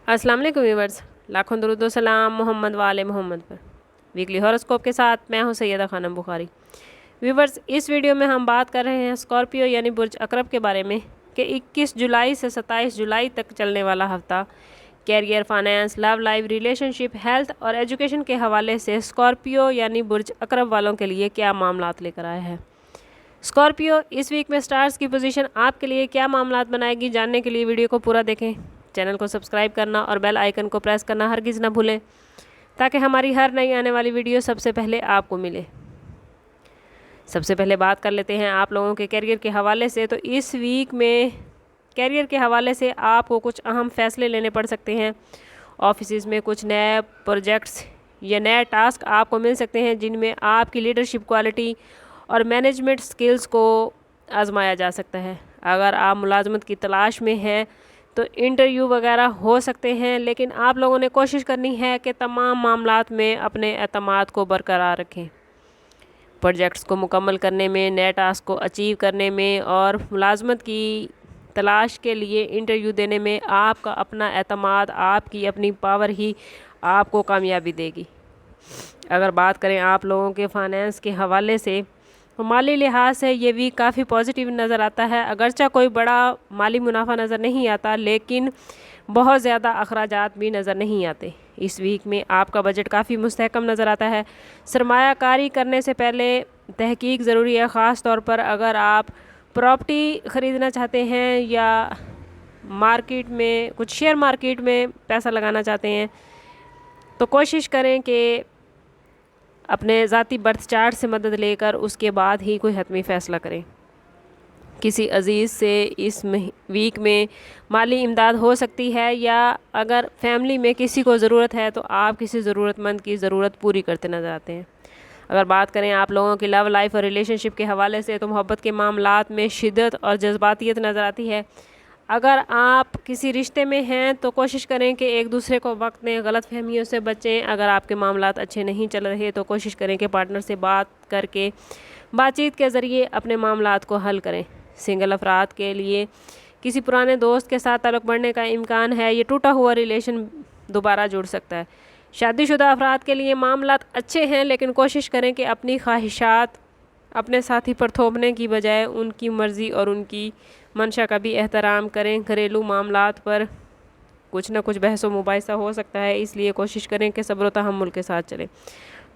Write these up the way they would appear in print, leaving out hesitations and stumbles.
अस्सलाम वालेकुम व्यूअर्स, लाखों दरूद व सलाम मोहम्मद वाले मोहम्मद पर। वीकली हॉरोस्कोप के साथ मैं हूं सैयदा खानम बुखारी। व्यूअर्स, इस वीडियो में हम बात कर रहे हैं स्कॉर्पियो यानी बुर्ज अकरब के बारे में कि 21 जुलाई से 27 जुलाई तक चलने वाला हफ्ता career, finance, love life, relationship, health और एजुकेशन के हवाले से स्कॉर्पियो यानी बुर्ज अकरब वालों के लिए क्या मामलात लेकर आया है। स्कॉर्पियो, इस वीक में स्टार्स की पोजीशन आपके लिए क्या मामलात बनाएगी, जानने के लिए वीडियो को पूरा देखें। चैनल को सब्सक्राइब करना और बेल आइकन को प्रेस करना हरगिज़ ना भूलें ताकि हमारी हर नई आने वाली वीडियो सबसे पहले आपको मिले। सबसे पहले बात कर लेते हैं आप लोगों के कैरियर के हवाले से। तो इस वीक में कैरियर के हवाले से आपको कुछ अहम फैसले लेने पड़ सकते हैं। ऑफिस में कुछ नए प्रोजेक्ट्स या नए टास्क आपको मिल सकते हैं जिनमें आपकी लीडरशिप क्वालिटी और मैनेजमेंट स्किल्स को आजमाया जा सकता है। अगर आप मुलाजमत की तलाश में हैं तो इंटरव्यू वगैरह हो सकते हैं, लेकिन आप लोगों ने कोशिश करनी है कि तमाम मामलात में अपने एतमाद को बरकरार रखें। प्रोजेक्ट्स को मुकम्मल करने में, नए टास्क को अचीव करने में और मुलाजमत की तलाश के लिए इंटरव्यू देने में आपका अपना एतमाद, आपकी अपनी पावर ही आपको कामयाबी देगी। अगर बात करें आप लोगों के फाइनेंस के हवाले से तो माली लिहाज से ये वीक काफ़ी पॉजिटिव नज़र आता है। अगरचा कोई बड़ा माली मुनाफा नज़र नहीं आता, लेकिन बहुत ज़्यादा अखराजात भी नज़र नहीं आते। इस वीक में आपका बजट काफ़ी मुस्तहकम नज़र आता है। सरमायाकारी करने से पहले तहकीक ज़रूरी है, ख़ास तौर पर अगर आप प्रॉपर्टी ख़रीदना चाहते हैं या मार्केट में कुछ शेयर मार्केट में पैसा लगाना चाहते हैं तो कोशिश करें कि अपने ज़ाती बर्थ चार्ट से मदद लेकर उसके बाद ही कोई हतमी फ़ैसला करें। किसी अजीज़ से इस वीक में माली इमदाद हो सकती है, या अगर फैमिली में किसी को ज़रूरत है तो आप किसी ज़रूरतमंद की ज़रूरत पूरी करते नज़र आते हैं। अगर बात करें आप लोगों की लव लाइफ और रिलेशनशिप के हवाले से तो मोहब्बत के मामलात में शिद्दत और जज्बातियत नज़र आती है। अगर आप किसी रिश्ते में हैं तो कोशिश करें कि एक दूसरे को वक्त दें, गलत फहमियों से बचें। अगर आपके मामलात अच्छे नहीं चल रहे तो कोशिश करें कि पार्टनर से बात करके बातचीत के ज़रिए अपने मामलात को हल करें। सिंगल अफराद के लिए किसी पुराने दोस्त के साथ ताल्लुक़ बढ़ने का इम्कान है, ये टूटा हुआ रिलेशन दोबारा जुड़ सकता है। शादीशुदा अफराद के लिए मामलात अच्छे हैं, लेकिन कोशिश करें कि अपनी ख्वाहिशात अपने साथी पर थोपने की बजाय उनकी मर्ज़ी और उनकी मंशा का भी एहतराम करें। घरेलू मामलात पर कुछ ना कुछ बहस व मुबाहिसा हो सकता है, इसलिए कोशिश करें कि सब्र व तहम्मुल के साथ चलें।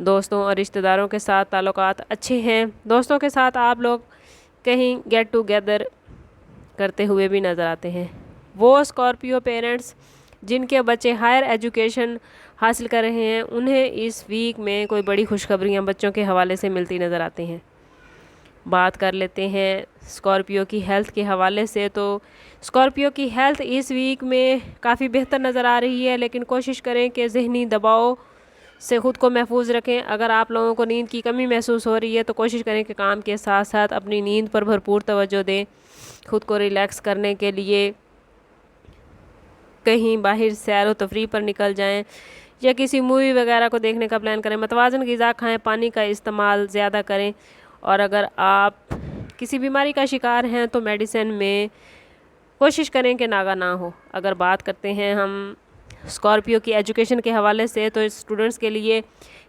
दोस्तों और रिश्तेदारों के साथ ताल्लुकात अच्छे हैं। दोस्तों के साथ आप लोग कहीं गेट टुगेदर करते हुए भी नज़र आते हैं। वो स्कॉर्पियो पेरेंट्स जिनके बच्चे हायर एजुकेशन हासिल कर रहे हैं उन्हें इस वीक में कोई बड़ी खुशखबरियाँ बच्चों के हवाले से मिलती नज़र आती हैं। बात कर लेते हैं स्कॉर्पियो की हेल्थ के हवाले से। तो स्कॉर्पियो की हेल्थ इस वीक में काफ़ी बेहतर नज़र आ रही है, लेकिन कोशिश करें कि ज़हनी दबाव से ख़ुद को महफूज रखें। अगर आप लोगों को नींद की कमी महसूस हो रही है तो कोशिश करें कि काम के साथ साथ अपनी नींद पर भरपूर तवज्जो दें। ख़ुद को रिलैक्स करने के लिए कहीं बाहर सैर व तफरीह पर निकल जाएं या किसी मूवी वगैरह को देखने का प्लान करें। मतवाज़न ग़िज़ा खाएं, पानी का इस्तेमाल ज़्यादा करें, और अगर आप किसी बीमारी का शिकार हैं तो मेडिसिन में कोशिश करें कि नागा ना हो। अगर बात करते हैं हम स्कॉर्पियो की एजुकेशन के हवाले से तो स्टूडेंट्स के लिए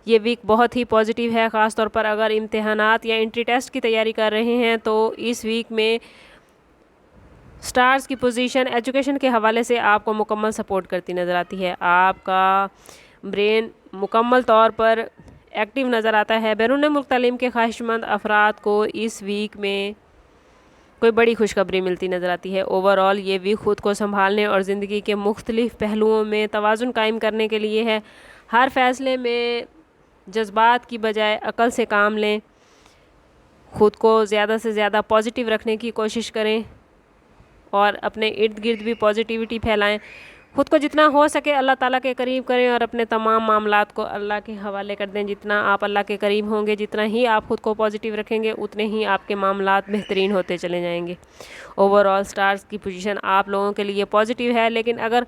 ये वीक बहुत ही पॉजिटिव है। ख़ास तौर पर अगर इम्तिहानात या एंट्री टेस्ट की तैयारी कर रहे हैं तो इस वीक में स्टार्स की पोजीशन एजुकेशन के हवाले से आपको मुकम्मल सपोर्ट करती नज़र आती है। आपका ब्रेन मुकम्मल तौर पर एक्टिव नज़र आता है। बैरून मुल्क तालीम के ख्वाहिशमंद अफराद को इस वीक में कोई बड़ी खुशखबरी मिलती नज़र आती है। ओवरऑल ये वीक ख़ुद को संभालने और ज़िंदगी के मुख्तलिफ़ पहलुओं में तवाज़ुन कायम करने के लिए है। हर फैसले में जज्बात की बजाय अक़ल से काम लें। ख़ुद को ज़्यादा से ज़्यादा पॉजिटिव रखने की कोशिश करें और अपने इर्द गिर्द भी पॉजिटिविटी फैलाएं। ख़ुद को जितना हो सके अल्लाह ताला के करीब करें और अपने तमाम मामलात को अल्लाह के हवाले कर दें। जितना आप अल्लाह के करीब होंगे, जितना ही आप ख़ुद को पॉजिटिव रखेंगे, उतने ही आपके मामलात बेहतरीन होते चले जाएंगे। ओवरऑल स्टार्स की पोजीशन आप लोगों के लिए पॉजिटिव है, लेकिन अगर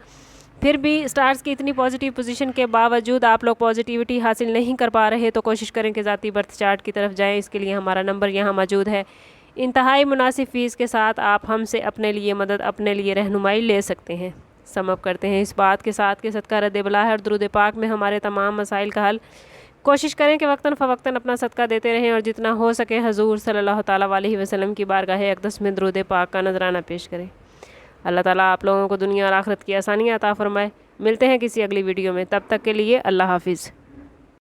फिर भी स्टार्स की इतनी पॉजिटिव पोजीशन के बावजूद आप लोग पॉजिटिविटी हासिल नहीं कर पा रहे तो कोशिश करें कि ज़ाती बर्थ चार्ट की तरफ जाएँ। इसके लिए हमारा नंबर यहाँ मौजूद है। इंतहाई मुनासिब फ़ीस के साथ आप हमसे अपने लिए मदद, अपने लिए रहनुमाई ले सकते हैं। سم اپ کرتے ہیں اس بات کے ساتھ کہ صدقہ رد بلا ہے اور درود پاک میں ہمارے تمام مسائل کا حل۔ کوشش کریں کہ وقتاً فوقتاً اپنا صدقہ دیتے رہیں اور جتنا ہو سکے حضور صلی اللہ تعالیٰ علیہ وسلم کی بارگاہ اقدس میں درود پاک کا نذرانہ پیش کریں۔ اللہ تعالیٰ آپ لوگوں کو دنیا اور آخرت کی آسانیاں عطا فرمائے۔ ملتے ہیں کسی اگلی ویڈیو میں، تب تک کے لیے اللہ حافظ۔